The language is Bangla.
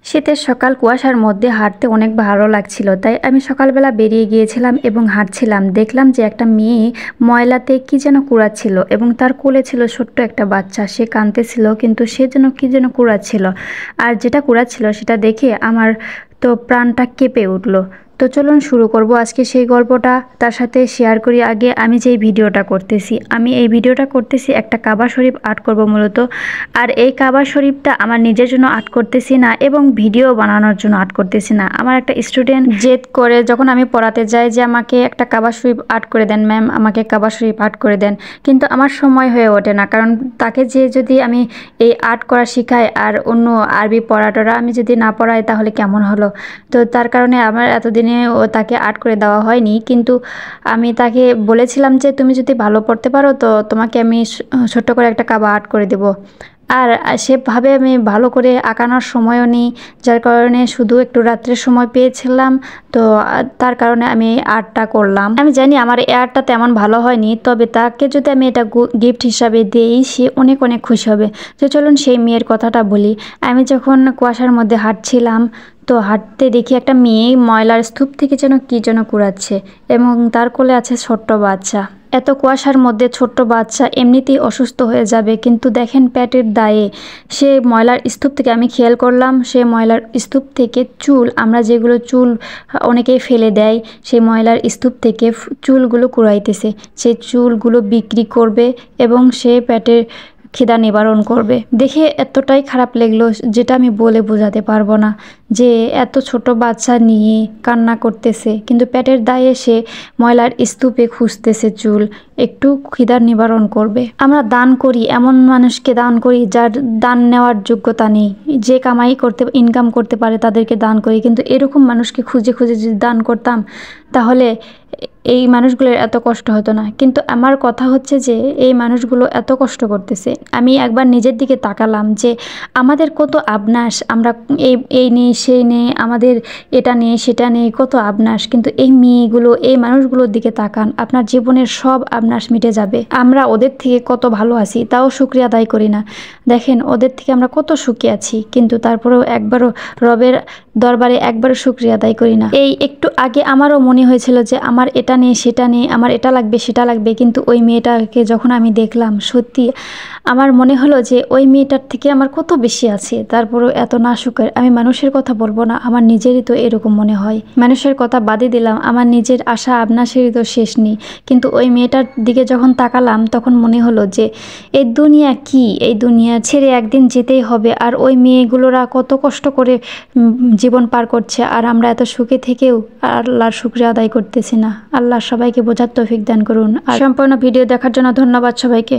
শীতের সকাল কুয়াশার মধ্যে হাঁটতে অনেক ভালো লাগছিল, তাই আমি সকালবেলা বেরিয়ে গিয়েছিলাম এবং হাঁটছিলাম। দেখলাম যে একটা মেয়ে ময়লাতে কি যেন কুড়াচ্ছিল এবং তার কোলে ছিল ছোট্ট একটা বাচ্চা। সে কাঁদতেছিল, কিন্তু সে যেন কি যেন কুড়াচ্ছিল, আর যেটা কুড়াচ্ছিল সেটা দেখে আমার তো প্রাণটা কেঁপে উঠলো। তো চলুন শুরু করব আজকে সেই গল্পটা। তার সাথে শেয়ার করি আগে আমি যেই ভিডিওটা করতেছি। আমি এই ভিডিওটা করতেছি একটা কাবা শরীফ আর্ট করব মূলত। আর এই কাবা শরীফটা আমার নিজের জন্য আর্ট করতেছি না এবং ভিডিও বানানোর জন্য আর্ট করতেছি না। আমার একটা স্টুডেন্ট জেদ করে যখন আমি পড়াতে যাই যে আমাকে একটা কাবা শরীফ আর্ট করে দেন ম্যাম, আমাকে কাবা শরীফ আর্ট করে দেন, কিন্তু আমার সময় হয়ে ওঠে না। কারণ তাকে যে যদি আমি এই আর্ট করা শেখাই আর অন্য আরবি পড়াটোরা আমি যদি না পড়াই তাহলে কেমন হলো। তো তার কারণে আমার এতদিনে ও তাকে আর্ট করে দেওয়া হয়নি। কিন্তু আমি তাকে বলেছিলাম যে তুমি যদি ভালো পড়তে পারো তো তোমাকে আমি ছোট্ট করে একটা কাবা আর্ট করে দেব। আর সেভাবে আমি ভালো করে আঁকানোর সময়ও নিই, যার কারণে শুধু একটু রাত্রের সময় পেয়েছিলাম। তো তার কারণে আমি এই আর্টটা করলাম। আমি জানি আমার এই আর্টটা তেমন ভালো হয়নি, তবে তাকে যদি আমি এটা গিফট হিসাবে দিই সে অনেক অনেক খুশি হবে। তো চলুন সেই মেয়ের কথাটা বলি। আমি যখন কুয়াশার মধ্যে হাঁটছিলাম, তো হাঁটতে দেখি একটা মেয়ে ময়লার স্তূপ থেকে যেন কী যেন কুড়াচ্ছে এবং তার কোলে আছে ছোট্ট বাচ্চা। এত কুয়াশার মধ্যে ছোট্ট বাচ্চা এমনিতেই অসুস্থ হয়ে যাবে, কিন্তু দেখেন পেটের দায়ে সে ময়লার স্তূপ থেকে, আমি খেয়াল করলাম সে ময়লার স্তূপ থেকে চুল, আমরা যেগুলো চুল অনেকেই ফেলে দেয়, সেই ময়লার স্তূপ থেকে চুলগুলো কুড়াইতেছে। সেই চুলগুলো বিক্রি করবে এবং সে পেটের খিদা নিবারণ করবে। দেখে এতটাই খারাপ লাগলো যেটা আমি বলে বোঝাতে পারবো না, যে এত ছোট বাচ্চা নিয়ে কান্না করতেছে কিন্তু পেটের দায়ে সে ময়লার স্তূপে খুঁজতেছে চুল, একটু খিদার নিবারণ করবে। আমরা দান করি, এমন মানুষকে দান করি যার দান নেওয়ার যোগ্যতা নেই, যে কামাই করতে ইনকাম করতে পারে তাদেরকে দান করি, কিন্তু এরকম মানুষকে খুঁজে খুঁজে যদি দান করতাম তাহলে এই মানুষগুলোর এত কষ্ট হতো না। কিন্তু আমার কথা হচ্ছে যে এই মানুষগুলো এত কষ্ট করতেছে। আমি একবার নিজের দিকে তাকালাম যে আমাদের কত আবনাস, আমরা এই নেই সেই নেই, আমাদের এটা নেই সেটা নেই, কত আবনাস। কিন্তু এই মেয়েগুলো, এই মানুষগুলোর দিকে তাকান, আপনার জীবনের সব আবনাস মিটে যাবে। আমরা ওদের থেকে কত ভালো আছি তাও শুকরিয়া আদায় করি না। দেখেন ওদের থেকে আমরা কত সুখী আছি, কিন্তু তারপরেও একবারও রবের দরবারে একবারও শুকরিয়া আদায় করি না। এই একটু আগে আমারও মনে হয়েছিল যে আমার এটা নেই সেটা নেই, আমার এটা লাগবে সেটা লাগবে, কিন্তু ওই মেয়েটাকে যখন আমি দেখলাম সত্যি আমার মনে হলো যে ওই মেয়েটার থেকে আমার কত বেশি আছে। তারপরেও এত না সুখের। আমি মানুষের কথা বলবো না, আমার নিজেরই তো এরকম মনে হয়। মানুষের কথা বাদই দিলাম, আমার নিজের আশা আবনাসেরই তো শেষ নেই। কিন্তু ওই মেয়েটার দিকে যখন তাকালাম তখন মনে হলো যে এই দুনিয়া কি, এই দুনিয়া ছেড়ে একদিন যেতেই হবে। আর ওই মেয়েগুলোরা কত কষ্ট করে জীবন পার করছে, আর আমরা এত সুখে থেকেও আল্লাহর শুকরিয়া আদায় করতেছি না। আল্লাহ সবাইকে বোঝার তৌফিক দান করুন। আর সম্পূর্ণ ভিডিও দেখার জন্য ধন্যবাদ সবাইকে।